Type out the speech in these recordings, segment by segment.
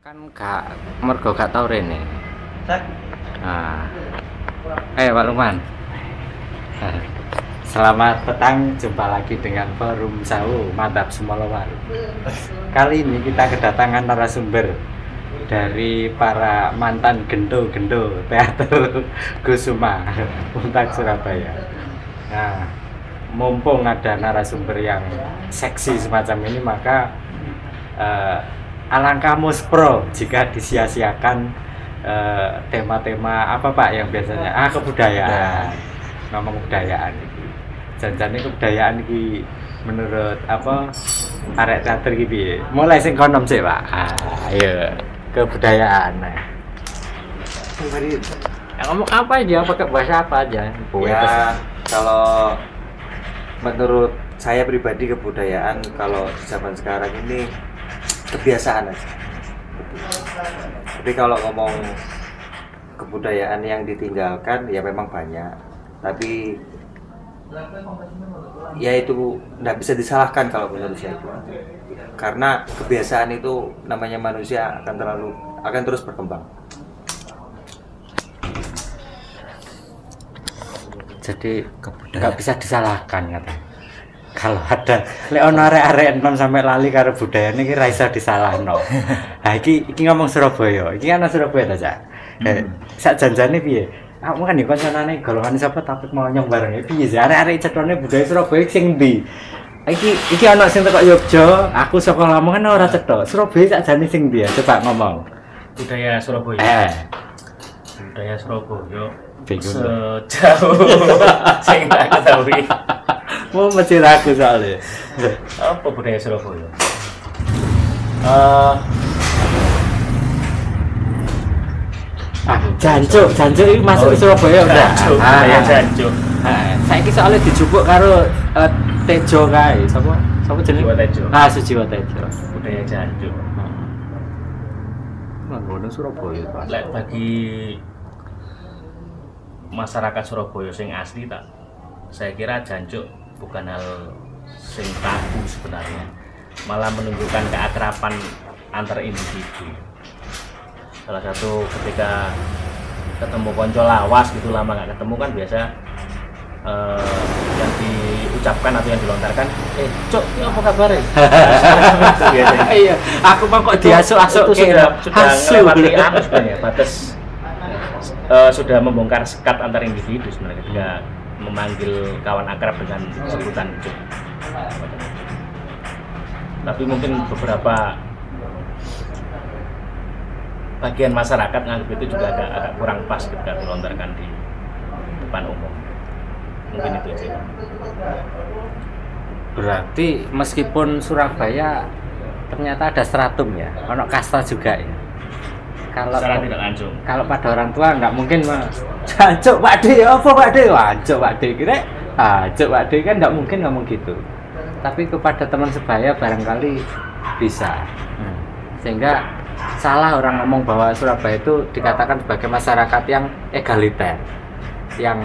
Kan gak mergo gak tau rene. Sak. Nah. Pak Lukman. Selamat petang, jumpa lagi dengan Forum Sawu Mantap Semolowar. Kali ini kita kedatangan narasumber dari para mantan gendo-gendo teater Kusuma Untak Surabaya. Nah, mumpung ada narasumber yang seksi semacam ini, maka alangkah muspro jika disia-siakan tema-tema apa Pak yang biasanya kebudayaan. Ngomong kebudayaan ini. Janjane kebudayaan iki menurut apa arek teater iki piye? Mulai sing konom sih, Pak. Ayo kebudayaan. Nah. Ngomong apa aja, pakai bahasa apa aja? Ya, kalau menurut saya pribadi kebudayaan kalau di zaman sekarang ini kebiasaan aja. Tapi kalau ngomong kebudayaan yang ditinggalkan ya memang banyak. Tapi ya itu nggak bisa disalahkan kalau menurut saya itu. Karena kebiasaan itu namanya manusia akan terus berkembang. Jadi nggak bisa disalahkan kata. Kalau ada lek ono arek-arek enom sampai lali karo budaya niki ra iso disalahno. Ha iki ngomong Surabaya. Iki ana Surabaya ta, Cak? Sak janjane piye? Aku kan ya kancanane golongan sapa tapi mau nyong bareng. Piye sih arek-arek cetone budaya Surabaya sing ndi? Iki ana sing teko Yogya, aku saka Lamongan ora cetha. Surabaya sakjane sing ndi ya? Coba ngomong. Budaya Surabaya. Budaya Surabaya. Sejauh saya nggak ketahui. Mau mesti ragu soalnya. Apa budaya Surabaya? Jancuk itu masuk Surabaya udah. Budaya Jancuk. Saiki soalnya dijupuk karo Tejo kae. Sapa jenenge? Sujiwo Tejo. Sujiwo Tejo. Budaya Jancuk. Ngono Surabaya. Lek bagi masyarakat Surabaya sing asli tak, saya kira Jancuk bukan hal sing tabu sebenarnya, malah menunjukkan keakraban antar individu. Salah satu ketika ketemu konco lawas gitu lama nggak ketemu kan biasa yang diucapkan atau yang dilontarkan, Cok, ini apa kabar? Iya, aku mah kok diasuk-asuk sudah melewati sebenarnya batas. Sudah membongkar sekat antar individu sebenarnya ketika memanggil kawan akrab dengan sebutan Cuk. Tapi mungkin beberapa bagian masyarakat menganggap itu juga agak kurang pas ketika dilontarkan di depan umum. Mungkin itu aja. Berarti meskipun Surabaya ternyata ada stratum ya, ono kasta juga ya. Kalau secara tidak langsung. Kalau pada orang tua nggak mungkin Jancuk Pak De, apa Pak De? Jancuk Pak De, kira Jancuk Pak De kan nggak mungkin ngomong gitu. Tapi kepada teman sebaya barangkali bisa. Sehingga salah orang ngomong bahwa Surabaya itu dikatakan sebagai masyarakat yang egaliter, yang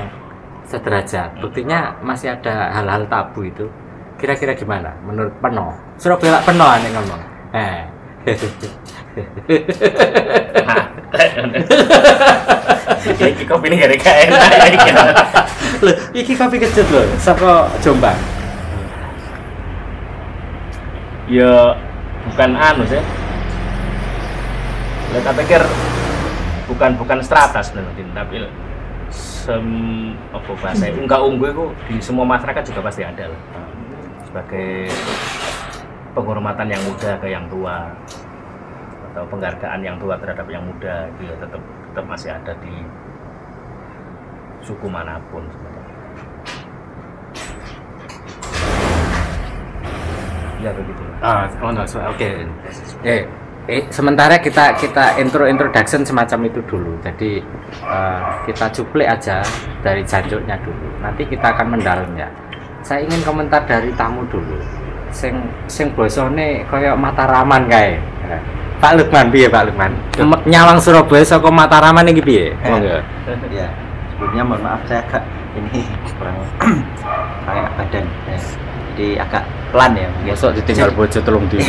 sederajat. Buktinya masih ada hal-hal tabu itu. Kira-kira gimana? Menurut Peno? Surabaya Peno aneh ngomong. Iki kopi ini gak enak. Loh, iki kopi kecut loh, saka Jombang. Ya bukan anu sih. Saya pikir bukan strata sebenarnya, tapi apa bahasa unggah-ungguh itu di semua masyarakat juga pasti ada lah. Sebagai penghormatan yang muda ke yang tua atau penghargaan yang tua terhadap yang muda itu ya tetap masih ada di suku manapun sebenarnya. Ya begitu. Oke. Sementara kita introduction semacam itu dulu. Jadi kita cuplik aja dari Jancuknya dulu. Nanti kita akan mendalamnya. Saya ingin komentar dari tamu dulu. Sing bosone kaya Mataraman kae. Pak Lukman piye Pak Lukman? Nyawang Surabaya saka Mataraman iki piye? Monggo. Ya, sebelumnya mohon maaf saya agak ini kurang kayak badan. Jadi agak pelan ya. Besok ditinggal bojo telung dino.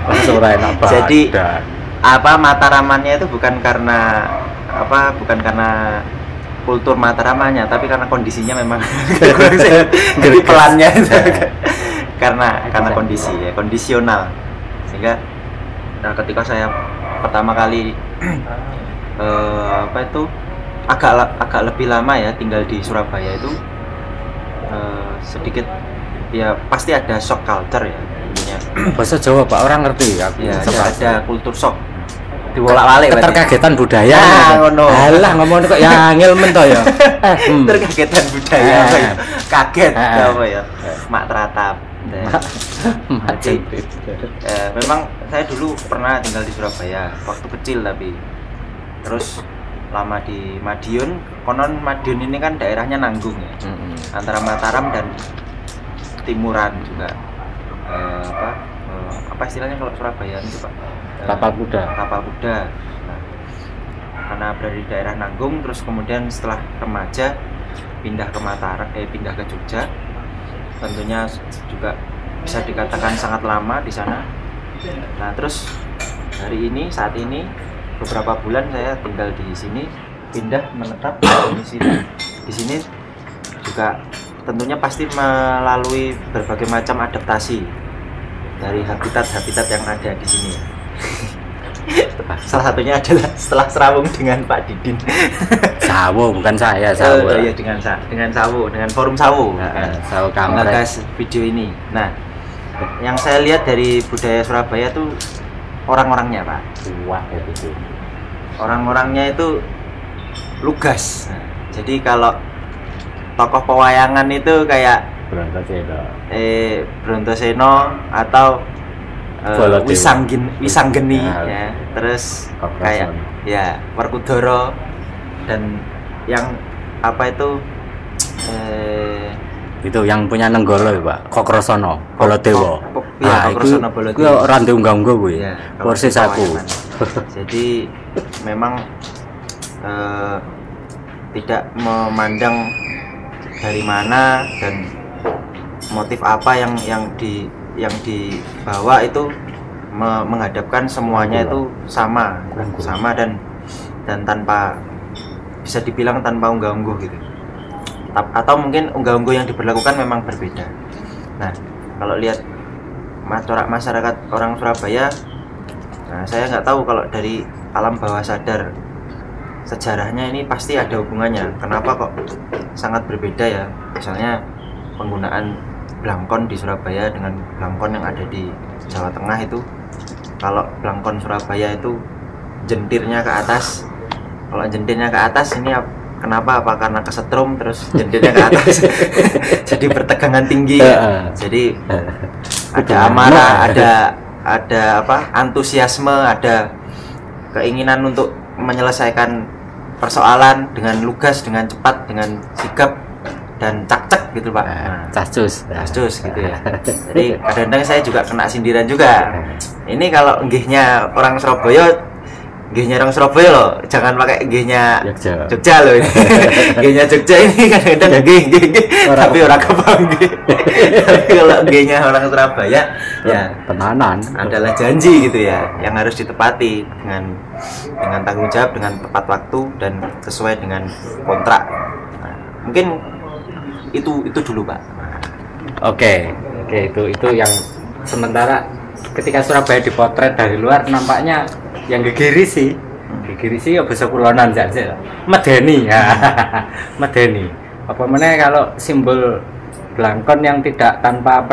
Langsung ora enak banget. Jadi Mataramannya itu bukan karena kultur Mataramannya, tapi karena kondisinya memang jadi pelannya itu karena kondisi ya, kondisional. Sehingga ketika saya pertama kali agak lebih lama ya tinggal di Surabaya itu, sedikit ya pasti ada shock culture ya intinya. Bahasa Jawa Pak orang ngerti ya. Ada kultur shock. Dibolak-balik keterkagetan budaya. Ngono. Alah ngomong kok ya angel men to ya. Keterkagetan budaya apa ya? Kaget apa ya? Mak teratap. Jadi, memang saya dulu pernah tinggal di Surabaya waktu kecil, tapi terus lama di Madiun. Konon Madiun ini kan daerahnya nanggung ya, antara Mataram dan timuran juga. Apa istilahnya kalau Surabaya itu Pak? Tapal kuda. Nah, karena berada di daerah nanggung, terus kemudian setelah remaja pindah ke Jogja. Tentunya juga bisa dikatakan sangat lama di sana. Nah, terus saat ini beberapa bulan saya tinggal di sini, pindah menetap di sini. Di sini juga tentunya pasti melalui berbagai macam adaptasi dari habitat yang ada di sini. Salah satunya adalah setelah serawung dengan Pak Didin. Sawo bukan saya, Sawo. Iya, dengan Sawo, dengan forum Sawo. Sawo kampret. Menggagas video ini. Nah, yang saya lihat dari budaya Surabaya tuh orang-orangnya, Pak. Wah, itu. Orang-orangnya itu lugas. Nah, jadi kalau tokoh pewayangan itu kayak Brontoseno atau Wisanggeni ya, terus kayak ya Werkudara, dan yang itu yang punya Nenggolo ya Pak, Kokrosono Baladewa. Iya, Kokrosono Baladewa. Kuwi ora ndungga-ungga kuwi. Persis aku. Jadi memang tidak memandang dari mana dan motif apa yang dibawa itu, menghadapkan semuanya itu sama dan tanpa, bisa dibilang tanpa unggah-ungguh gitu, atau mungkin unggah-ungguh yang diberlakukan memang berbeda. Nah, kalau lihat masyarakat orang Surabaya, nah saya nggak tahu kalau dari alam bawah sadar sejarahnya ini pasti ada hubungannya. Kenapa kok sangat berbeda ya? Misalnya penggunaan blangkon di Surabaya dengan blangkon yang ada di Jawa Tengah itu. Kalau blangkon Surabaya itu jentirnya ke atas. Kalau jentirnya ke atas ini kenapa? Apa karena kesetrum terus jentirnya ke atas? Jadi bertegangan tinggi. Jadi ada amarah, ada antusiasme, ada keinginan untuk menyelesaikan persoalan dengan lugas, dengan cepat, dengan sigap dan cak-cak gitu Pak. Cascus gitu ya. Jadi kadang-kadang saya juga kena sindiran juga. Ini kalau nggihnya orang Surabaya loh, jangan pakai nggihnya Jogja loh ini. Nggihnya Jogja ini kadang-kadang nggih tapi orang kepanggih. Tapi kalau nggihnya orang Surabaya ya tenanan adalah janji gitu ya, yang harus ditepati dengan tanggung jawab, dengan tepat waktu dan sesuai dengan kontrak. Nah, mungkin itu dulu Pak. Oke, itu yang sementara ketika Surabaya dipotret dari luar nampaknya yang gegiri sih ya bisa kulonan saja. Medeni ya. Medeni. Apa meneh kalau simbol blangkon yang tidak tanpa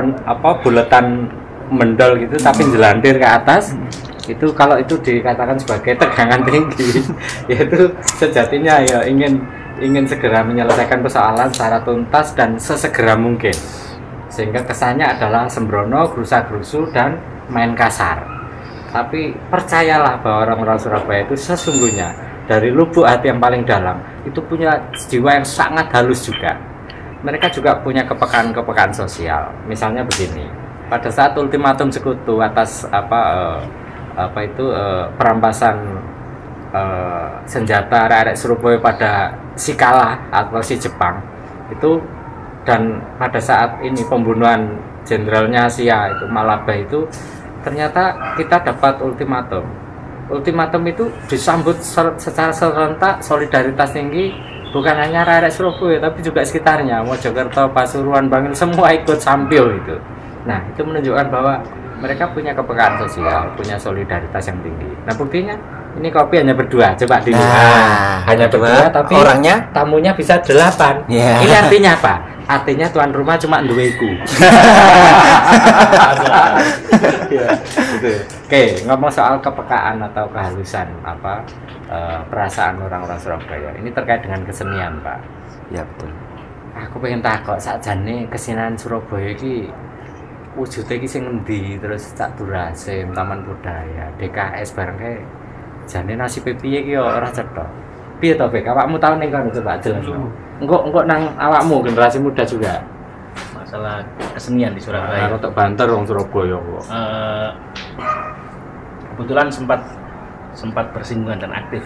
buletan mendol gitu tapi jelantir ke atas, itu kalau itu dikatakan sebagai tegangan tinggi, yaitu sejatinya ya ingin segera menyelesaikan persoalan secara tuntas dan sesegera mungkin, sehingga kesannya adalah sembrono, gerusa-gerusu dan main kasar. Tapi percayalah bahwa orang-orang Surabaya itu sesungguhnya dari lubuk hati yang paling dalam itu punya jiwa yang sangat halus juga. Mereka juga punya kepekaan sosial. Misalnya begini, pada saat ultimatum sekutu atas perampasan senjata arek Surabaya pada si kalah atau si Jepang itu, dan pada saat ini pembunuhan jenderalnya Asia itu Malaba itu, ternyata kita dapat ultimatum ultimatum itu disambut secara serentak, solidaritas tinggi, bukan hanya rakyat Surabaya tapi juga sekitarnya, Mojokerto, Pasuruan, Bangil, semua ikut sampil itu. Nah, itu menunjukkan bahwa mereka punya kepekaan sosial, punya solidaritas yang tinggi. Nah, buktinya ini kopi hanya berdua, coba dilihat. Hanya berdua, tapi orangnya tamunya bisa 8. Yeah. Ini artinya apa? Artinya tuan rumah cuma duweku. Ya, gitu. Oke, ngomong soal kepekaan atau kehalusan perasaan orang-orang Surabaya. Ini terkait dengan kesenian, Pak. ya betul. Aku pengen takut sakjane kesenian Surabaya iki wujudnya iki sing ngendi, terus Cak Durasim, Taman Budaya, DKS bareng kae. Jane nasibe piye ki ora cetha. Piye to, Bek? Awakmu tau ning kono coba jelas. Engko nang awakmu generasi muda juga. Masalah kesenian di Surabaya. Rotok banter wong Surabaya kok. Kebetulan sempat bersinggungan dan aktif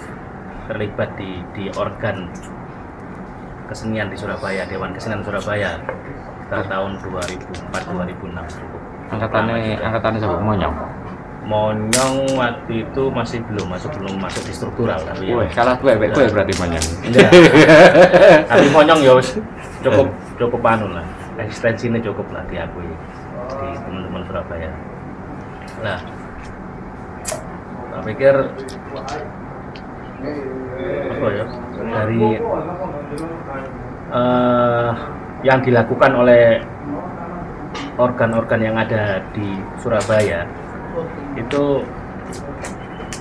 terlibat di organ kesenian di Surabaya, Dewan Kesenian Surabaya sekitar tahun 2004-2006. Angkatannya siapa? Monyong waktu itu belum masuk di struktural, tapi Woi, kalah kowe berarti Monyong. Iya. Tapi Monyong ya wis cukup anu lah. Eksistensinya cukup lah diakui di teman-teman Surabaya. Nah, saya pikir apa ya, dari yang dilakukan oleh organ-organ yang ada di Surabaya itu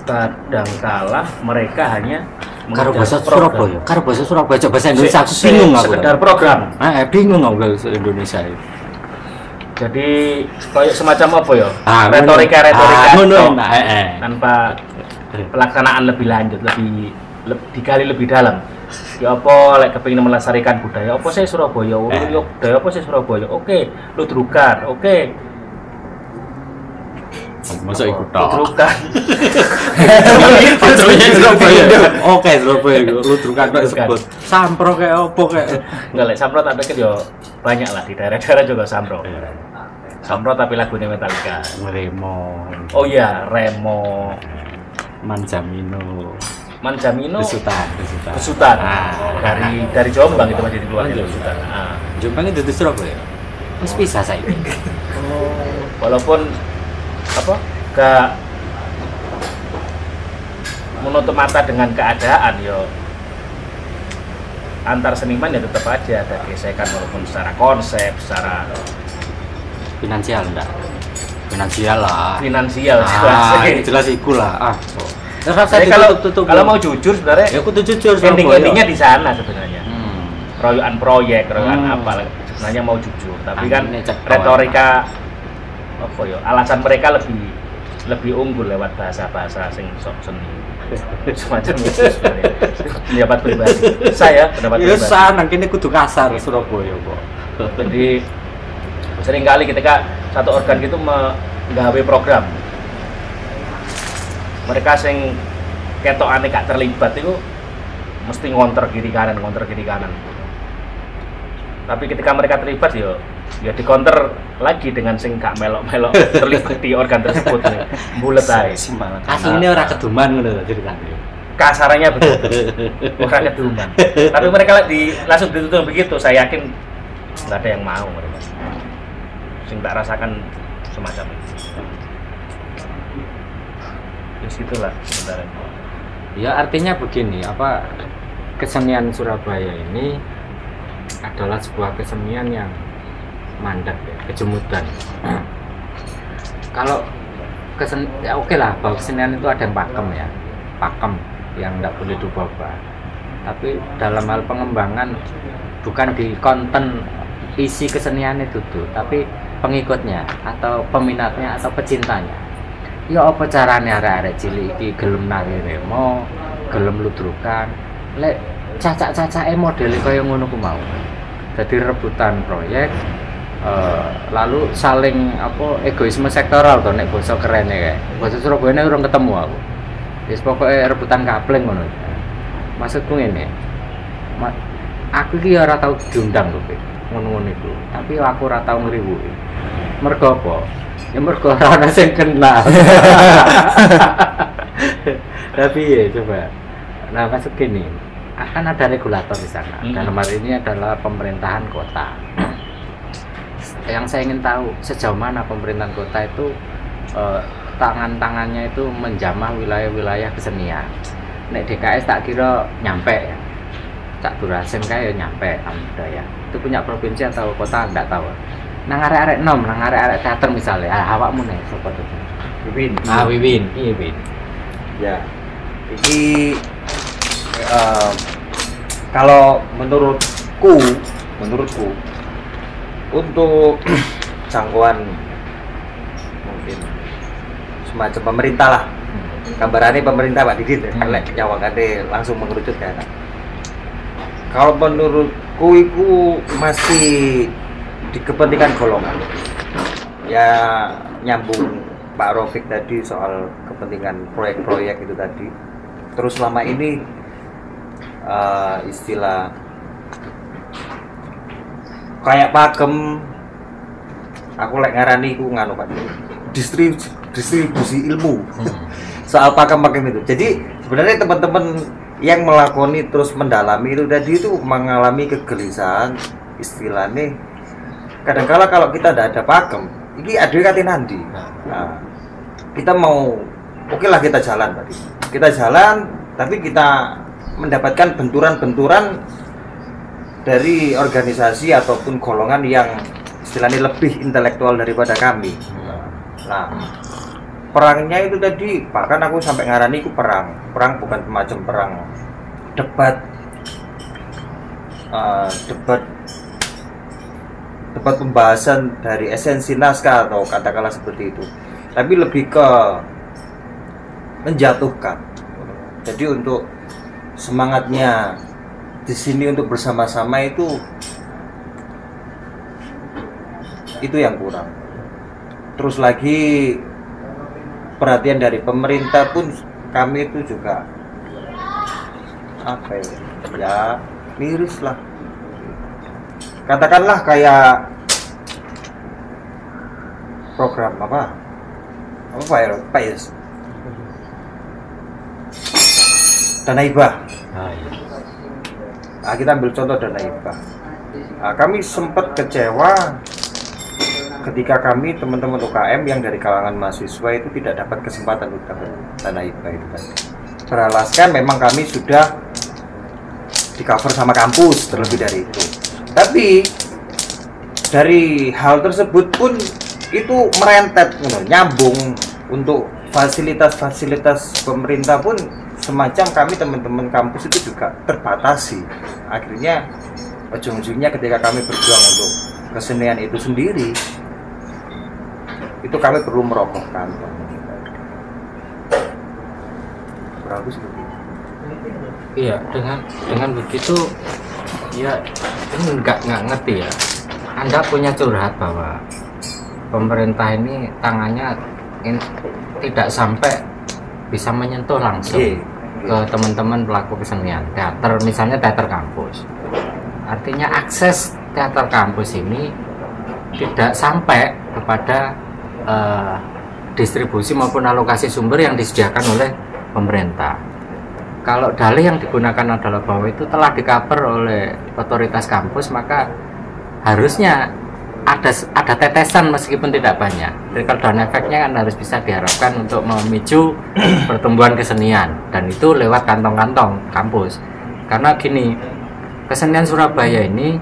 kadangkala mereka hanya Karo bahasa Surabaya, coba bahasa Indonesia aku bingung aku. Sekedar program. Bingung aku bahasa Indonesia itu. Jadi kayak semacam apa ya? Retorika tanpa pelaksanaan lebih lanjut, lebih digali lebih dalam. Ya apa lek kepengin melestarikan budaya apa sih Surabaya? Budaya apa sih Surabaya? Oke, ludrukan. Oke. Masa ikut tok. Ludrukan. Surabaya. Oke, Surabaya ludrukan tok sebut. Sampro kayak opo kayak. Enggak lek sampro tak pikir yo banyak lah di daerah-daerah juga sampro. Sampro tapi lagunya Metallica. Remo. Oh iya, Remo. Manjamino. Besutan. Dari Jombang itu masih dikeluarkan Besutan. Jombang itu di Surabaya. Wis bisa saiki. Walaupun gak menutup mata dengan keadaan yo, antar seniman ya tetap aja ada gesekan walaupun secara konsep, secara finansial enggak? Finansial jelas iku lah. Jadi kalau mau jujur sebenarnya ya aku tuh jujur endingnya di sana sebenarnya. Royokan proyek, royokan apa sebenarnya mau jujur, tapi kan retorika apa ya, alasan mereka lebih unggul lewat bahasa sing sok seni semacam itu sebenarnya. Pendapat pribadi saya ya sana kene kudu kasar Surabaya kok. Jadi seringkali ketika satu organ gitu menggawe program, mereka sing ketokane gak terlibat itu mesti ngonter kiri kanan. Tapi ketika mereka terlibat ya di counter lagi dengan sing gak melok-melok terlibat di organ tersebut nih. Bulet ae. Asline ora keduman ngono ceritane. Kasarannya betul. Ora keduman. Tapi mereka langsung ditutup begitu, saya yakin nggak ada yang mau mereka. Sing tak rasakan semacam itu. Itulah sebenarnya. Ya artinya begini, kesenian Surabaya ini adalah sebuah kesenian yang mandek ya, kejemutan. Kalau ya oke lah, bahwa kesenian itu ada yang pakem yang nggak boleh diubah. Tapi dalam hal pengembangan bukan di konten isi kesenian itu tuh, tapi pengikutnya atau peminatnya atau pecintanya. Ya apa carane arek-arek cilik iki gelem nari remo, gelem ludrukan, lek cacak-cacake modele kaya ngono ku mau. Jadi rebutan proyek, lalu saling egoisme sektoral to nek basa kerene kae. Basa Surabaya urung ketemu aku. Wis pokoke rebutan kapleng ngono. Maksudku ngene. Aku iki ora tau diundang lho, ngono-ngono iku. Tapi aku ora tau ngriwuki. Mergo apa? Ya mergo ora ana sing kenal. Tapi ya coba. Nah, masuk gini. Akan ada regulator di sana. Dalam hal ini adalah pemerintahan kota. Yang saya ingin tahu sejauh mana pemerintahan kota itu tangan-tangannya itu menjamah wilayah-wilayah kesenian. Nek DKS tak kira nyampe ya. Cak Durasen kayak nyampe budaya. Itu punya provinsi atau kota enggak tahu. Nang arek-arek nom, nang arek-arek teater misalnya, awakmu nih sapa tuh? Wiwin. Wiwin, iya Win. Ya. Ini kalau menurutku untuk jangkauan mungkin semacam pemerintah lah. Gambarannya pemerintah Pak Didit, lek nyawakane langsung mengerucut ke anak. Kalau menurutku itu masih di kepentingan golongan. Ya nyambung Pak Rofik tadi soal kepentingan proyek-proyek itu tadi. Terus selama ini istilah kayak pakem, aku lek ngarani ku nganu Pak, distribusi ilmu soal pakem itu. Jadi sebenarnya teman-teman yang melakoni terus mendalami itu tadi itu mengalami kegelisahan, istilahnya kadang-kala kalau kita tidak ada pakem ini ada kata nanti. Nah, kita mau oke lah kita jalan tadi, kita jalan tapi kita mendapatkan benturan-benturan dari organisasi ataupun golongan yang istilahnya lebih intelektual daripada kami. Nah, perangnya itu tadi bahkan aku sampai ngarani itu perang bukan semacam perang debat pembahasan dari esensi naskah atau katakanlah seperti itu, tapi lebih ke menjatuhkan. Jadi untuk semangatnya di sini untuk bersama-sama itu yang kurang. Terus lagi perhatian dari pemerintah pun kami itu juga apa ya miris lah. Katakanlah kayak program apa ya Pak Yes, dana hibah. Nah, kita ambil contoh dana hibah. Nah, kami sempat kecewa ketika kami teman-teman UKM yang dari kalangan mahasiswa itu tidak dapat kesempatan untuk dapat dana hibah itu tadi. Beralaskan memang kami sudah di cover sama kampus terlebih dari itu. Tapi dari hal tersebut pun itu merentet, nyambung untuk fasilitas-fasilitas pemerintah pun semacam kami teman-teman kampus itu juga terbatasi. Akhirnya ujung-ujungnya ketika kami berjuang untuk kesenian itu sendiri, itu kami perlu merobohkan. Berarti seperti itu. Iya, dengan begitu ya nggak ngerti ya. Anda punya curhat bahwa pemerintah ini tangannya tidak sampai bisa menyentuh langsung ke teman-teman pelaku kesenian teater, misalnya teater kampus. Artinya akses teater kampus ini tidak sampai kepada distribusi maupun alokasi sumber yang disediakan oleh pemerintah. Kalau dalih yang digunakan adalah bahwa itu telah di-cover oleh otoritas kampus, maka harusnya ada tetesan meskipun tidak banyak. Trickle down efeknya kan harus bisa diharapkan untuk memicu pertumbuhan kesenian, dan itu lewat kantong-kantong kampus. Karena gini, kesenian Surabaya ini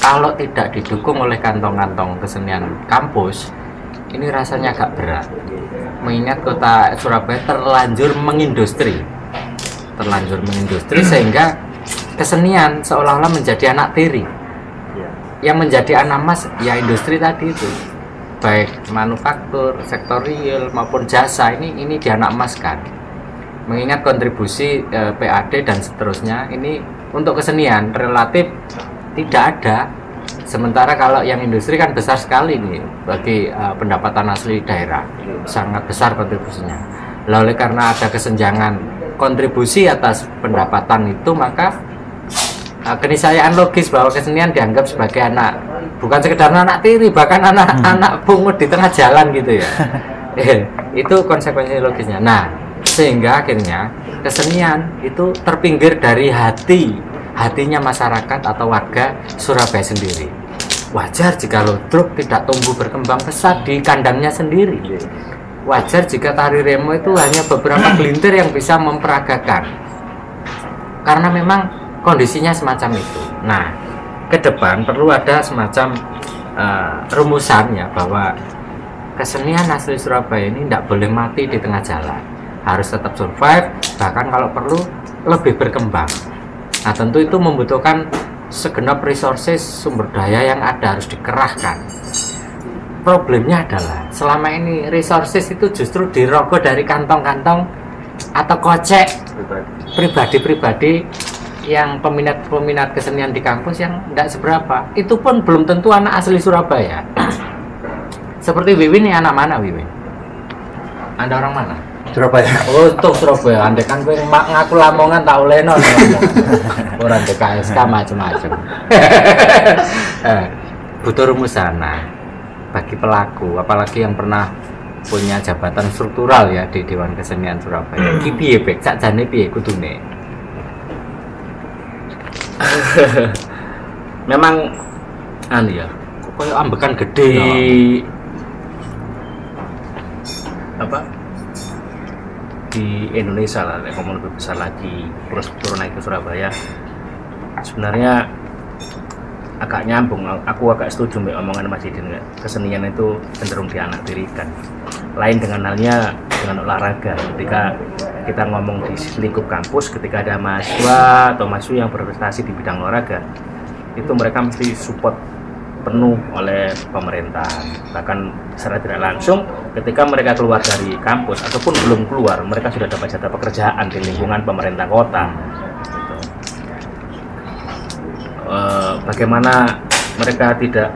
kalau tidak didukung oleh kantong-kantong kesenian kampus, ini rasanya agak berat. Mengingat kota Surabaya terlanjur mengindustri sehingga kesenian seolah-olah menjadi anak tiri. Yang menjadi anak mas ya industri tadi itu, baik manufaktur, sektor real maupun jasa, ini dianak emaskan. Mengingat kontribusi PAD dan seterusnya, ini untuk kesenian relatif tidak ada. Sementara kalau yang industri kan besar sekali nih bagi pendapatan asli daerah, sangat besar kontribusinya. Lalu karena ada kesenjangan kontribusi atas pendapatan itu, maka keniscayaan logis bahwa kesenian dianggap sebagai anak, bukan sekedar anak tiri, bahkan anak pungut di tengah jalan gitu ya. Itu konsekuensi logisnya. Nah, sehingga akhirnya kesenian itu terpinggir dari hatinya masyarakat atau warga Surabaya sendiri. Wajar jika ludruk tidak tumbuh berkembang pesat di kandangnya sendiri. Wajar jika tari remo itu hanya beberapa gelintir yang bisa memperagakan, karena memang kondisinya semacam itu. Nah, ke depan perlu ada semacam rumusannya bahwa kesenian asli Surabaya ini tidak boleh mati di tengah jalan, harus tetap survive, bahkan kalau perlu lebih berkembang. Nah, tentu itu membutuhkan segenap resources, sumber daya yang ada harus dikerahkan. Problemnya adalah selama ini resources itu justru dirogoh dari kantong-kantong atau kocek pribadi-pribadi yang peminat kesenian di kampus yang tidak seberapa. Itu pun belum tentu anak asli Surabaya. Seperti Wiwin, nih anak mana Wiwin? Anda orang mana? Surabaya. Oh, tuh Surabaya. Andai kan gue ngaku Lamongan tak oleh non. Orang DKSK macam-macam. Butuh rumusan bagi pelaku, apalagi yang pernah punya jabatan struktural ya di Dewan Kesenian Surabaya. Ki piye bek sakjane piye kudune? Memang ya, kok koyo ambekan gede. Apa? Di Indonesia lah, ngomong lebih besar lagi, terus turun naik ke Surabaya. Sebenarnya agak nyambung, aku agak setuju mbak omongan Mas Idin, kesenian itu cenderung dianaktirikan. Lain dengan halnya dengan olahraga. Ketika kita ngomong di lingkup kampus, ketika ada mahasiswa atau mahasiswa yang berprestasi di bidang olahraga, itu mereka mesti support penuh oleh pemerintah. Bahkan secara tidak langsung ketika mereka keluar dari kampus ataupun belum keluar, mereka sudah dapat jatah pekerjaan di lingkungan pemerintah kota. Bagaimana mereka tidak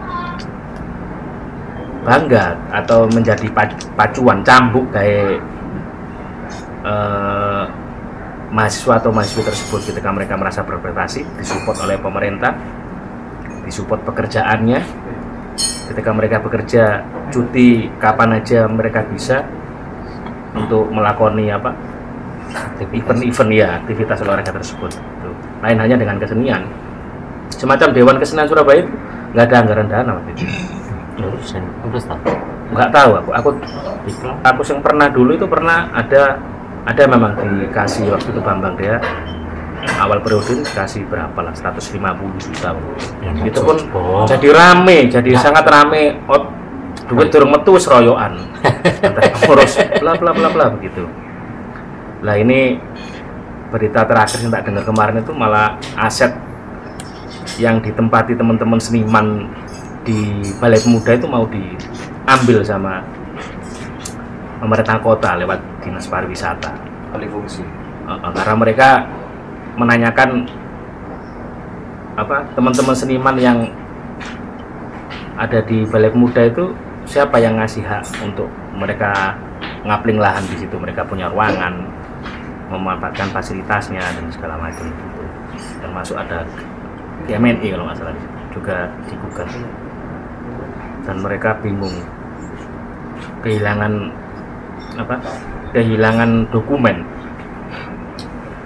bangga atau menjadi pacuan cambuk kayak mahasiswa atau mahasiswa tersebut ketika mereka merasa berprestasi, disupport oleh pemerintah, disupport pekerjaannya. Ketika mereka bekerja cuti kapan aja mereka bisa untuk melakoni event-event ya, aktivitas olahraga tersebut. Lain hanya dengan kesenian, semacam Dewan Kesenian Surabaya itu nggak ada anggaran dana waktu itu. Nggak tahu aku yang pernah dulu itu pernah ada memang dikasih waktu itu Bambang dia awal periode dikasih berapa lah, 150 juta ya, itu pun jadi rame, jadi sangat rame. Duit durung metu seroyokan ngurus bla bla bla bla begitu. Lah ini berita terakhir yang tak dengar kemarin itu malah aset yang ditempati teman-teman seniman di Balai Pemuda itu mau diambil sama pemerintah kota lewat dinas pariwisata alih fungsi. Karena mereka menanyakan teman-teman seniman yang ada di Balai Pemuda itu siapa yang ngasih hak untuk mereka ngapling lahan di situ. Mereka punya ruangan, memanfaatkan fasilitasnya dan segala macam gitu. Termasuk ada MNI kalau nggak salah juga digugat. Dan mereka bingung, kehilangan dokumen.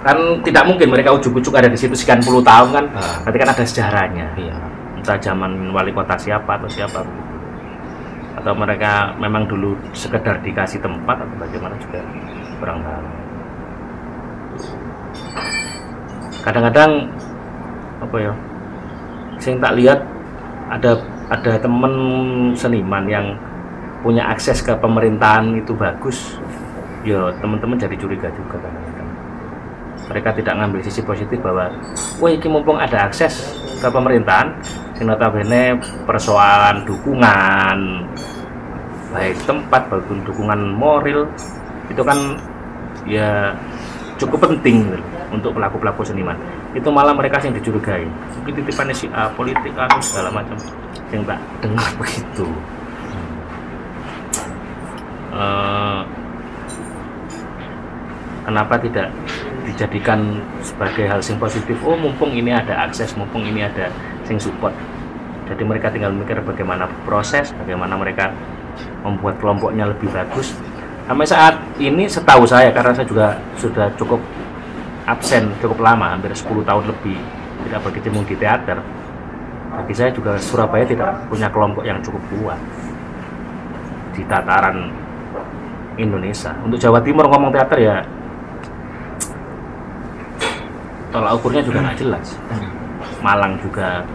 Kan tidak mungkin mereka ujuk-ujuk ada di situ sekian puluh tahun kan, berarti kan ada sejarahnya. Iya. Entah zaman wali kota siapa atau siapa begitu. Atau mereka memang dulu sekedar dikasih tempat atau bagaimana juga kurang tahu. Kadang-kadang saya tak lihat ada teman seniman yang punya akses ke pemerintahan itu bagus, ya teman-teman jadi curiga juga kadang-kadang. Mereka tidak ngambil sisi positif bahwa wah ini mumpung ada akses ke pemerintahan, notabene persoalan dukungan baik tempat maupun dukungan moral itu kan ya cukup penting gitu, untuk pelaku-pelaku seniman. Itu malah mereka yang dicurigai mungkin titipannya si A, politik atau segala macam, yang tak dengar begitu. Kenapa tidak dijadikan sebagai hal yang positif? Oh mumpung ini ada akses, mumpung ini ada yang support, jadi mereka tinggal mikir bagaimana proses, bagaimana mereka membuat kelompoknya lebih bagus Sampai saat ini setahu saya, karena saya juga sudah cukup absen cukup lama, hampir 10 tahun lebih tidak berkecimpung di teater. Bagi saya juga Surabaya tidak punya kelompok yang cukup kuat di tataran Indonesia. Untuk Jawa Timur ngomong teater ya tolak ukurnya juga nggak jelas. Malang juga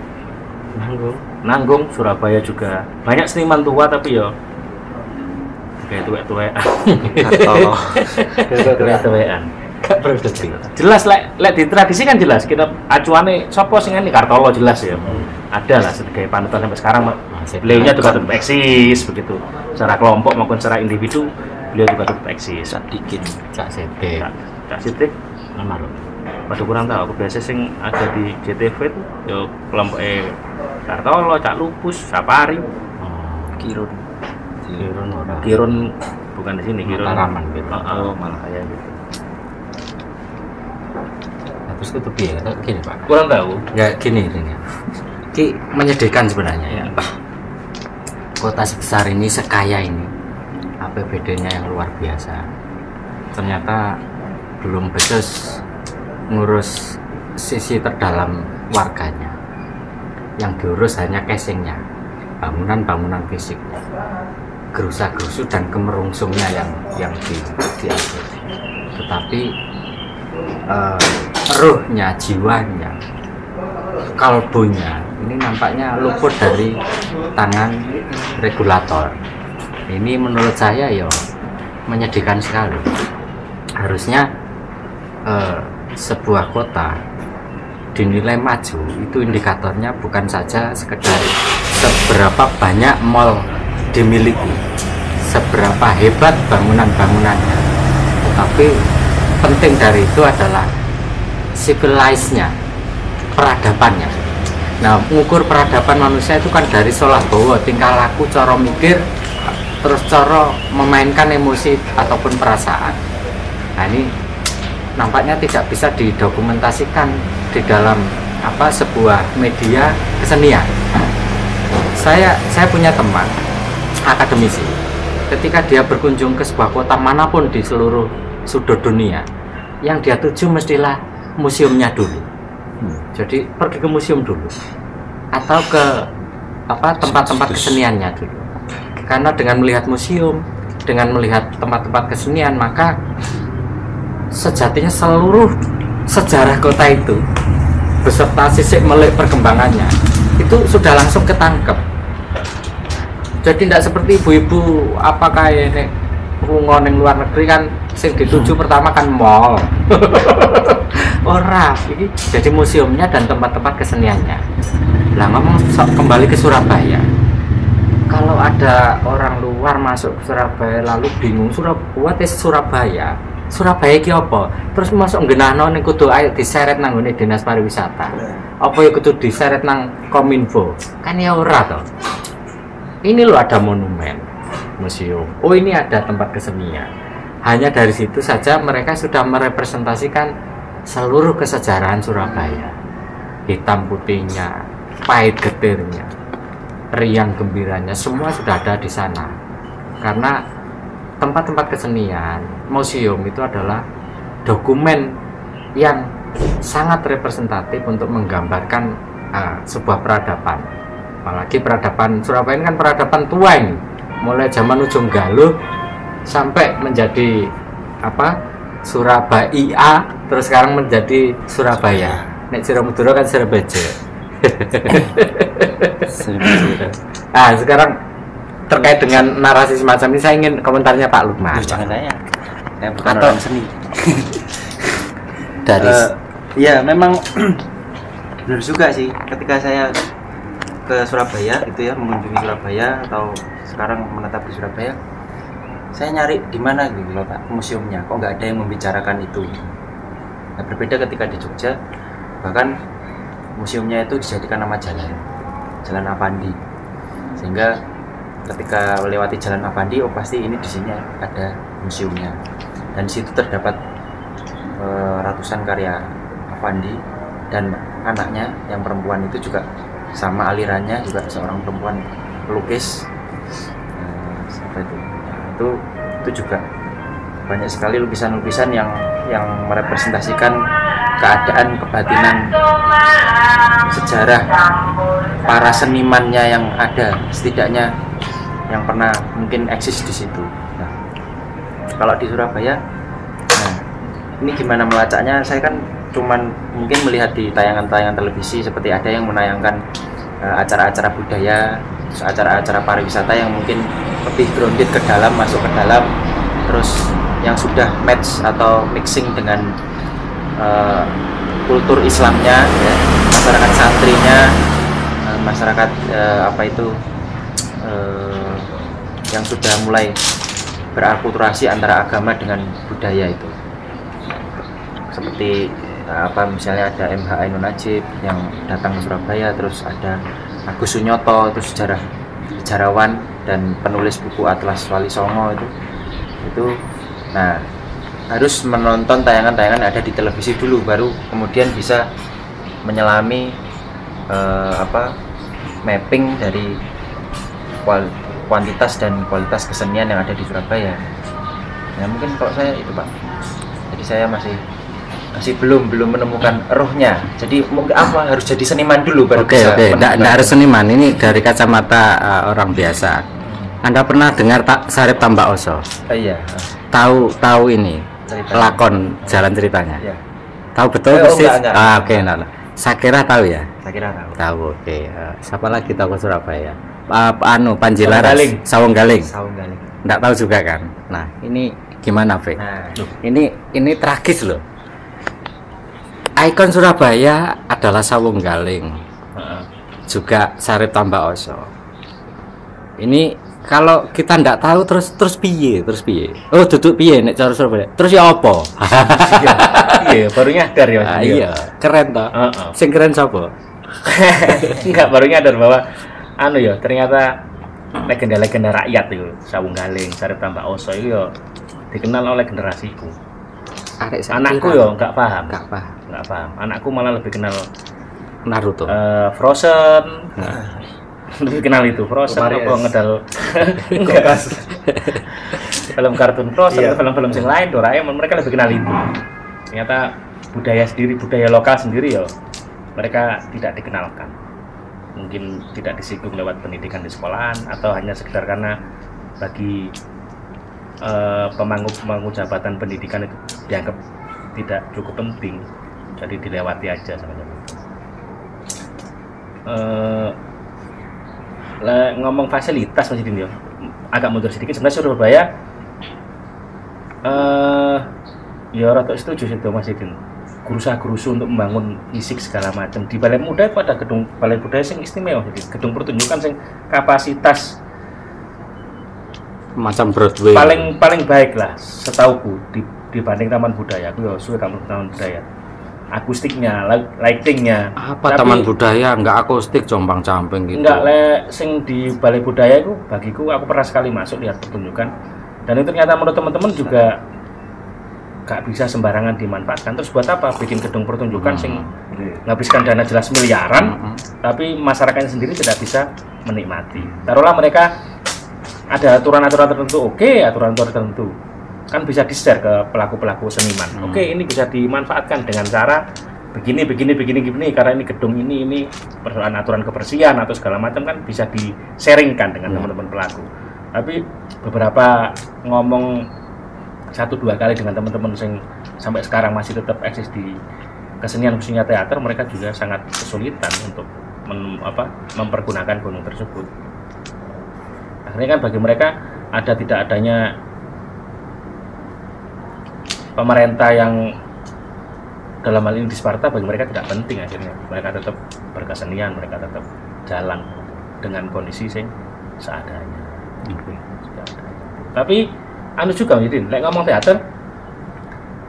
nanggung, Surabaya juga banyak seniman tua tapi ya kayak tuwek-tuwekan. Tuwek-tuwekan. Jelas lek di tradisi kan jelas kita acuane sapa sing ini Kartolo jelas ya. Ada lah sebagai panutan sampai sekarang beliaunya juga tetap eksis begitu. Secara kelompok maupun secara individu beliau juga tetap eksis. Cak Sidik Almarhum. Waduh kurang tahu, aku biasa sing ada di JTV itu yo kelompok Kartolo, Cak Lupus, Sapari, Kirun Kirun bukan di sini, Kirun Mataraman gitu. Malah kayak gitu. Terus itu piye? Gini Pak. Kurang tahu. Ya gini. Ki menyedihkan sebenarnya ya. Kota sebesar ini, sekaya ini, APBD-nya yang luar biasa. Ternyata belum becus ngurus sisi terdalam warganya. Yang diurus hanya casingnya, bangunan-bangunan fisiknya, gerusa-gerusu dan kemerungsungnya yang diatur. Tetapi ruhnya, jiwanya, kalbunya ini nampaknya luput dari tangan regulator. Ini menurut saya ya menyedihkan sekali. Harusnya sebuah kota dinilai maju itu indikatornya bukan saja sekedar seberapa banyak mall dimiliki, seberapa hebat bangunan-bangunannya, tetapi penting dari itu adalah civilized-nya, peradabannya. Nah, mengukur peradaban manusia itu kan dari solah bawa, tingkah laku, cara mikir, terus cara memainkan emosi ataupun perasaan. Nah, ini nampaknya tidak bisa didokumentasikan di dalam sebuah media kesenian. Saya punya teman akademisi, ketika dia berkunjung ke sebuah kota manapun di seluruh sudut dunia, yang dia tuju mestilah museumnya dulu. Jadi pergi ke museum dulu atau ke tempat-tempat keseniannya dulu. Karena dengan melihat museum, dengan melihat tempat-tempat kesenian, maka sejatinya seluruh sejarah kota itu beserta sisik melik perkembangannya itu sudah langsung ketangkep. Jadi tidak seperti ibu-ibu kayak rungo ning luar negeri kan sing dituju pertama kan mall. Ora, ini jadi museumnya dan tempat-tempat keseniannya. Lah ngomong kembali ke Surabaya. Kalau ada orang luar masuk ke Surabaya lalu bingung Surabaya. Surabaya ki apa? Terus masuk nggenahno ning kudu ayo diseret nang ngene Dinas Pariwisata. Apa ya kudu diseret nang Kominfo? Kan ya ora to. Ini loh ada monumen, museum. Oh, ini ada tempat kesenian. Hanya dari situ saja mereka sudah merepresentasikan seluruh kesejarahan Surabaya. Hitam putihnya, pahit getirnya, riang gembiranya, semua sudah ada di sana. Karena tempat-tempat kesenian, museum itu adalah dokumen yang sangat representatif untuk menggambarkan sebuah peradaban. Apalagi peradaban Surabaya ini kan peradaban tua ini, mulai zaman Ujung Galuh sampai menjadi Surabaya, terus sekarang menjadi Surabaya. Nek Ciramudura kan Surabaya. Nah, sekarang terkait dengan narasi semacam ini saya ingin komentarnya Pak Lukman. Jangan saya bukan orang seni. Dari ya memang benar juga sih, ketika saya ke Surabaya itu ya, mengunjungi Surabaya atau sekarang menetap di Surabaya, saya nyari di mana gitu loh Pak museumnya, kok nggak ada yang membicarakan itu. Nah, berbeda ketika di Jogja, bahkan museumnya itu dijadikan nama Jalan Avandi, sehingga ketika melewati Jalan Avandi, oh pasti ini di sini ada museumnya, dan di situ terdapat ratusan karya Avandi dan anaknya yang perempuan itu juga sama alirannya, juga seorang perempuan pelukis. Itu juga banyak sekali lukisan-lukisan yang merepresentasikan keadaan kebatinan sejarah para senimannya yang ada, setidaknya yang pernah mungkin eksis di situ. Nah, kalau di Surabaya, nah, ini gimana melacaknya? Saya kan cuman mungkin melihat di tayangan-tayangan televisi, seperti ada yang menayangkan acara-acara budaya, acara-acara pariwisata yang mungkin lebih grounded ke dalam, masuk ke dalam, terus yang sudah match atau mixing dengan kultur Islamnya, ya, masyarakat santrinya, masyarakat yang sudah mulai berakulturasi antara agama dengan budaya itu. Seperti misalnya ada MH Ainun Najib yang datang ke Surabaya, terus ada Agus Sunyoto, itu sejarawan dan penulis buku Atlas Wali Songo itu. Nah, harus menonton tayangan-tayangan yang ada di televisi dulu, baru kemudian bisa menyelami mapping dari kuantitas dan kualitas kesenian yang ada di Surabaya. Ya mungkin kalau saya itu Pak, jadi saya masih belum menemukan rohnya. Jadi mungkin harus jadi seniman dulu baru bisa. Oke. Nggak harus seniman, ini dari kacamata orang biasa. Anda pernah dengar Sarip Tambak Oso? Iya. Tahu ini Ceritanya. lakon jalan ceritanya? Iya. Tahu betul persis? Enggak. Oke. Nah. Saya kira tahu ya. Saya kira tahu. Tahu, oke. Siapa lagi tahu ke Surabaya? Panjilaras, Sawung Galing. Nggak tahu juga kan? Nah, ini gimana, Fe? Nah, Ini tragis loh. Ikon Surabaya adalah Sawung Galing, juga Sarip Tambak Oso. Ini kalau kita nggak tahu terus piye? Oh, duduk piye nek cara Surabaya. Terus ya apa? Iya, baru nyadar ya. Iya, keren toh. Sing keren sapa? Enggak, baru nyadar bahwa ternyata legenda-legenda rakyat itu, Sawung Galing, Sarip Tambak Oso itu ya dikenal oleh generasiku. Anakku yo nggak paham. Anakku malah lebih kenal Naruto, Frozen. Lebih kenal itu Frozen apa ngedal film kartun Frozen, film-film yang lain, Doraemon, mereka lebih kenal itu. Ternyata budaya lokal sendiri ya mereka tidak dikenalkan. Mungkin tidak disinggung lewat pendidikan di sekolahan, atau hanya sekedar karena bagi pemangku jabatan pendidikan itu dianggap tidak cukup penting, jadi dilewati aja semacam itu. Ngomong fasilitas Mas Idin, agak mundur sedikit. Sebenarnya Surabaya ya rata setuju itu Mas Idin, gerusa-gerusu untuk membangun fisik segala macam. Di Balai Muda itu ada gedung Balai Budaya yang istimewa, gedung pertunjukan yang kapasitas macam Broadway. Paling baik lah setauku dibanding Taman Budaya. Aku ya suka Taman Budaya. Akustiknya, lightingnya. Apa Taman Budaya nggak akustik, jompang-camping gitu? Enggak, sing di Balai Budaya itu bagiku, aku pernah sekali masuk lihat pertunjukan, dan itu ternyata menurut teman-teman juga nggak bisa sembarangan dimanfaatkan. Terus buat apa bikin gedung pertunjukan sing nghabiskan dana jelas miliaran, tapi masyarakatnya sendiri tidak bisa menikmati. Taruhlah mereka ada aturan-aturan tertentu, aturan-aturan tertentu kan bisa di-share ke pelaku-pelaku seniman. Ini bisa dimanfaatkan dengan cara begini, karena ini gedung ini persoalan aturan kebersihan atau segala macam kan bisa di-sharingkan dengan teman-teman pelaku. Tapi beberapa ngomong 1-2 kali dengan teman-teman yang sampai sekarang masih tetap eksis di kesenian khususnya teater, mereka juga sangat kesulitan untuk mempergunakan gunung tersebut. Akhirnya kan bagi mereka tidak adanya pemerintah yang dalam hal ini di Sparta, bagi mereka tidak penting. Akhirnya mereka tetap berkesenian, mereka tetap jalan dengan kondisi yang seadanya. Tapi juga jadi ngomong teater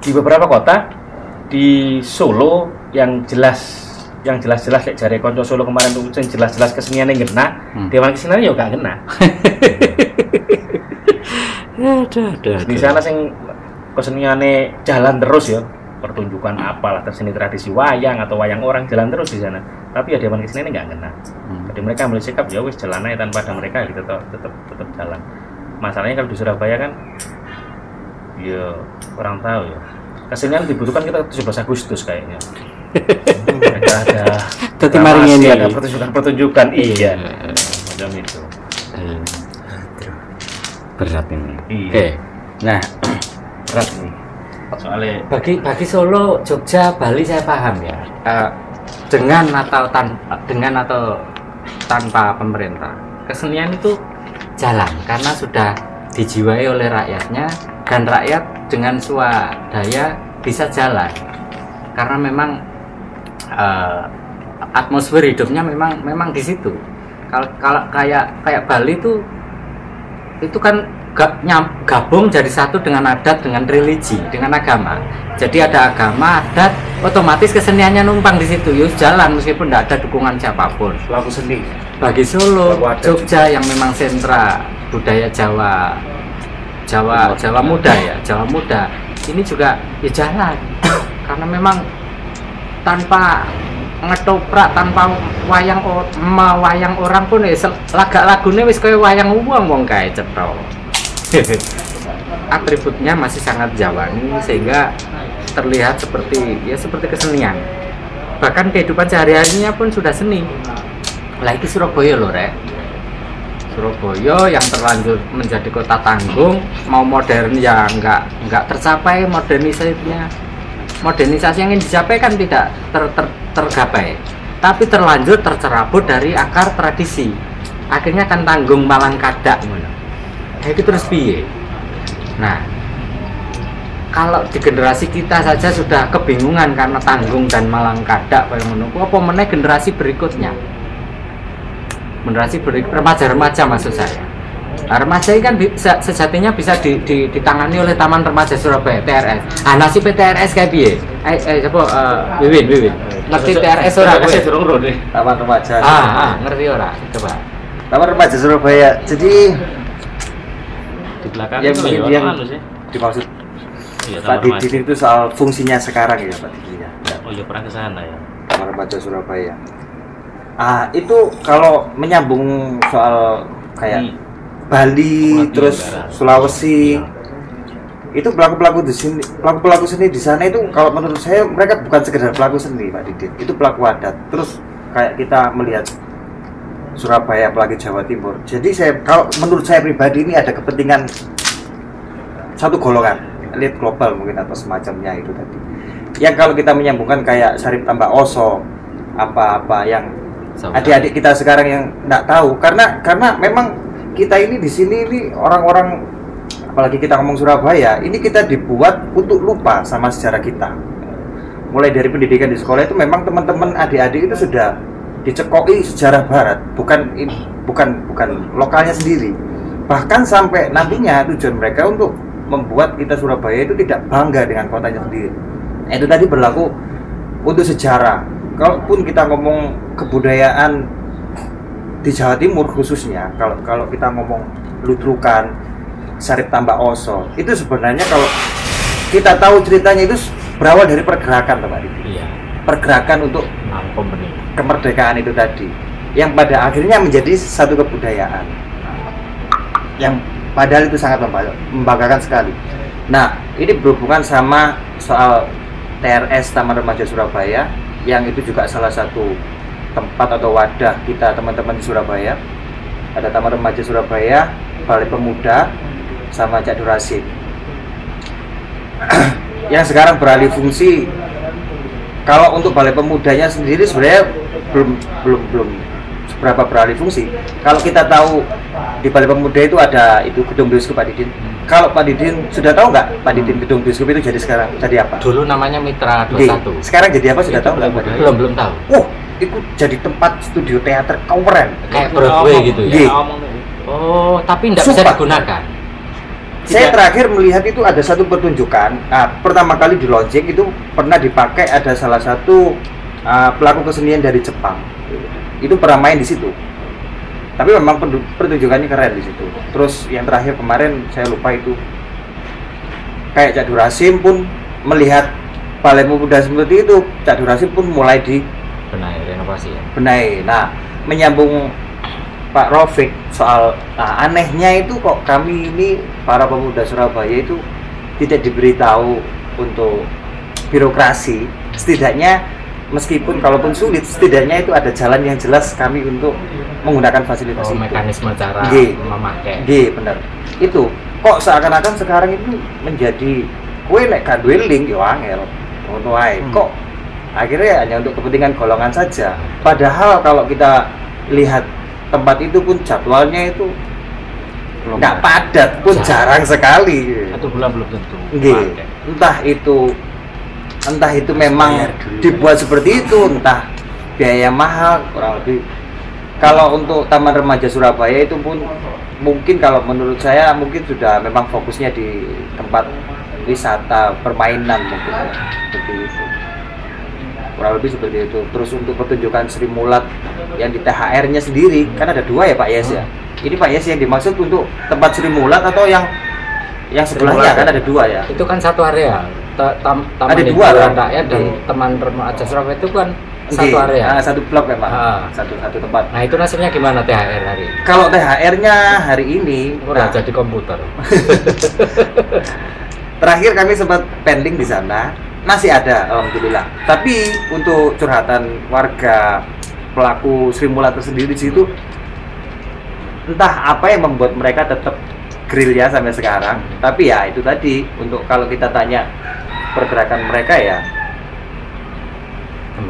di beberapa kota, di Solo yang jelas kayak jari konco Solo kemarin tuh, yang jelas kesenian yang kena, Dewan Kesenian ya gak kena. Di sana sing keseniannya jalan terus ya, pertunjukan apalah, seni tradisi wayang atau wayang orang jalan terus di sana. Tapi ya Dewan Kesenian nggak kena. Jadi mereka ambil sikap ya wis jalan aja tanpa ada mereka, gitu tetap jalan. Masalahnya kalau di Surabaya kan Ya kurang tahu ya. Kesenian dibutuhkan kita 17 Agustus kayaknya. ada Dadi mari ngene. Ada pertunjukan iya. Macam itu. Berat ini. Iya. Oke. Nah, Berat nih. Soalnya bagi Solo, Jogja, Bali saya paham ya. Dengan atau tanpa pemerintah, kesenian itu jalan karena sudah dijiwai oleh rakyatnya, dan rakyat dengan swadaya bisa jalan karena memang atmosfer hidupnya memang di situ. Kalau kayak Bali itu kan gabung jadi satu dengan adat, dengan religi, dengan agama. Jadi ada agama, adat, otomatis keseniannya numpang di situ. Yus jalan meskipun tidak ada dukungan siapapun. Pelaku seni. Bagi Solo, Jogja yang memang sentra budaya Jawa muda ya, Jawa muda. Ini juga ya jalan. Karena memang tanpa ngetoprak, tanpa wayang orang pun lagak lagune wis kaya wayang wong kae cetha. Atributnya masih sangat Jawani sehingga terlihat seperti kesenian. Bahkan kehidupan sehari-harinya pun sudah seni. Lah iki Surabaya loh, Rek. Surabaya yang terlanjur menjadi kota tanggung, mau modern ya nggak tercapai modernisasinya. Modernisasi yang ingin dicapai kan tidak tergapai, tapi terlanjur tercerabut dari akar tradisi. Akhirnya kan tanggung malang kadak ngono. Itu terus piye? Nah, kalau di generasi kita saja sudah kebingungan karena tanggung dan malang kadak kayak ngono, apa meneh generasi berikutnya? Generasi remaja-remaja maksud saya. Nah, remaja ini kan sejatinya bisa ditangani oleh Taman Remaja Surabaya TRS. Ah, nasib TRS kayak piye? Wiwin. Ngerti TRS ora kowe? Taman Remaja. Ngerti ora? Coba. Taman Remaja Surabaya. Jadi di belakang yang itu yang sih. dimaksud Iya, Pak Taman Remaja. Didin itu soal fungsinya sekarang ya Pak Didin ya. Oh iya, pernah ke sana ya. Taman Remaja Surabaya. Itu kalau menyambung soal kayak Bali, terus Sulawesi, itu pelaku seni di sana itu kalau menurut saya mereka bukan sekedar pelaku seni Pak Didin, itu pelaku adat. Terus kayak kita melihat Surabaya apalagi Jawa Timur. Jadi kalau menurut saya pribadi ini ada kepentingan satu golongan elit global mungkin atau semacamnya itu tadi. Yang kalau kita menyambungkan kayak Sarip Tambak Oso, apa-apa yang adik-adik kita sekarang yang nggak tahu karena memang kita ini di sini ini orang-orang, apalagi kita ngomong Surabaya, ini kita dibuat untuk lupa sama sejarah kita. Mulai dari pendidikan di sekolah itu memang teman-teman adik-adik itu sudah dicekoki sejarah Barat, bukan lokalnya sendiri. Bahkan sampai nantinya tujuan mereka untuk membuat kita Surabaya itu tidak bangga dengan kotanya sendiri. Itu tadi berlaku untuk sejarah. Kalaupun kita ngomong kebudayaan di Jawa Timur khususnya, kalau kita ngomong Ludrukan, Sarip Tambak Oso, itu sebenarnya kalau kita tahu ceritanya itu berawal dari pergerakan Pak Didi. Iya. Pergerakan untuk kemerdekaan itu tadi, yang pada akhirnya menjadi satu kebudayaan, yang padahal itu sangat membanggakan sekali. Nah, ini berhubungan sama soal TRS Taman Remaja Surabaya, yang itu juga salah satu tempat atau wadah kita teman-teman di Surabaya. Ada Taman Remaja Surabaya, Balai Pemuda, sama Cak Durasim yang sekarang beralih fungsi. Kalau untuk Balai Pemudanya sendiri sebenarnya belum seberapa beralih fungsi. Kalau kita tahu di Balai Pemuda itu ada gedung bioskop Pak Didin. Kalau Pak Didin sudah tahu nggak Pak Didin gedung bioskop itu jadi apa? Dulu namanya Mitra 21. Sekarang jadi apa sudah tahu nggak Pak Didin? Belum tahu. Itu jadi tempat studio teater keren. Kayak Broadway gitu ya. Oh, tapi tidak bisa digunakan. Saya terakhir melihat itu ada satu pertunjukan. Pertama kali di launching itu pernah dipakai ada salah satu pelaku kesenian dari Jepang. Itu pernah main di situ. Tapi memang pertunjukannya keren di situ. Terus yang terakhir kemarin saya lupa itu kayak Cak Durasim pun melihat Balai Pemuda seperti itu, Cak Durasim pun mulai renovasi ya. Nah, menyambung Pak Rafiq soal anehnya itu kok kami ini para pemuda Surabaya itu tidak diberitahu untuk birokrasi, setidaknya meskipun kalaupun sulit, setidaknya itu ada jalan yang jelas kami untuk menggunakan fasilitas itu. Mekanisme cara G. memakai. Bener. Itu kok seakan-akan sekarang itu menjadi kue nek gak duwe link yo angel. Ngono wae. Kok akhirnya hanya untuk kepentingan golongan saja. Padahal kalau kita lihat tempat itu pun jadwalnya itu nggak padat pun jarang sekali. Satu bulan belum tentu. Nggih. Entah itu memang dibuat seperti itu, entah biaya mahal kurang lebih. Kalau untuk Taman Remaja Surabaya itu pun mungkin kalau menurut saya mungkin sudah memang fokusnya di tempat wisata permainan mungkin ya, seperti itu. Kurang lebih seperti itu. Terus untuk pertunjukan Sri Mulat yang di THR-nya sendiri kan ada 2 ya Pak Yes ya. Ini Pak Yes yang dimaksud untuk tempat Sri Mulat atau yang sebelahnya kan ada 2 ya. Itu kan satu area. Taman Ada 2 hiburan kan? rakyat dan Taman Remaja Surabaya itu kan satu area. Satu blok memang. Ah. Satu tempat. Nah itu nasibnya gimana THR hari ini? Kalau THR-nya hari ini Udah jadi komputer. terakhir kami sempat pending di sana, masih ada alhamdulillah. Tapi untuk curhatan warga pelaku Sri Mulat sendiri di situ, entah apa yang membuat mereka tetap grill ya sampai sekarang. Tapi ya itu tadi, untuk kalau kita tanya pergerakan mereka ya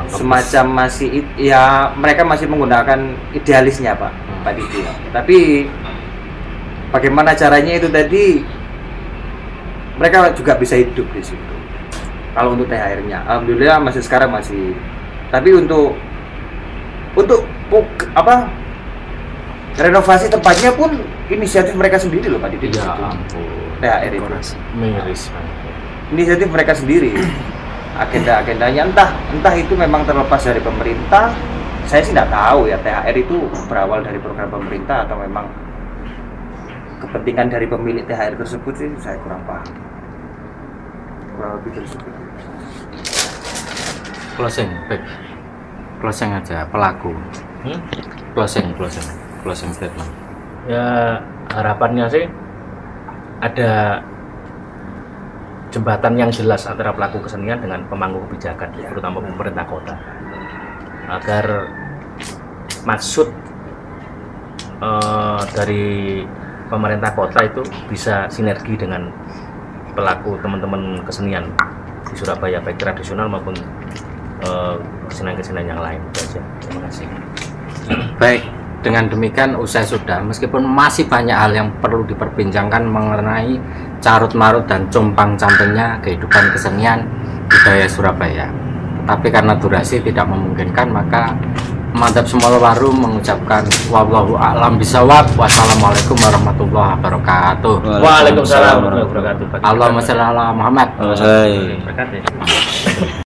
semacam masih ya mereka masih menggunakan idealisnya Pak Didi. Tapi bagaimana caranya itu tadi mereka juga bisa hidup di situ. Kalau untuk THR-nya, alhamdulillah masih sekarang masih. Tapi untuk renovasi tempatnya pun inisiatif mereka sendiri loh Pak Didi. Ya ampun. THR itu Miris. inisiatif mereka sendiri. Agenda-agendanya entah itu memang terlepas dari pemerintah. Saya sih nggak tahu ya, THR itu berawal dari program pemerintah atau memang kepentingan dari pemilik THR tersebut sih saya kurang paham. Kurang lebih tersebut. Closing aja pelaku. Closing statement. Ya harapannya sih ada jembatan yang jelas antara pelaku kesenian dengan pemangku kebijakan, terutama pemerintah kota, agar maksud dari pemerintah kota itu bisa sinergi dengan pelaku teman-teman kesenian di Surabaya, baik tradisional maupun kesenian-kesenian yang lain. Itu aja. Terima kasih. Baik, dengan demikian usai sudah. Meskipun masih banyak hal yang perlu diperbincangkan mengenai carut marut dan compang campingnya kehidupan kesenian budaya Surabaya, tapi karena durasi tidak memungkinkan, maka Mantap Semua Waru mengucapkan wallahu a'lam bishawab. Wassalamualaikum warahmatullahi wabarakatuh. Waalaikumsalam warahmatullahi wabarakatuh. Allahumma shalli ala Muhammad. Berkat ya.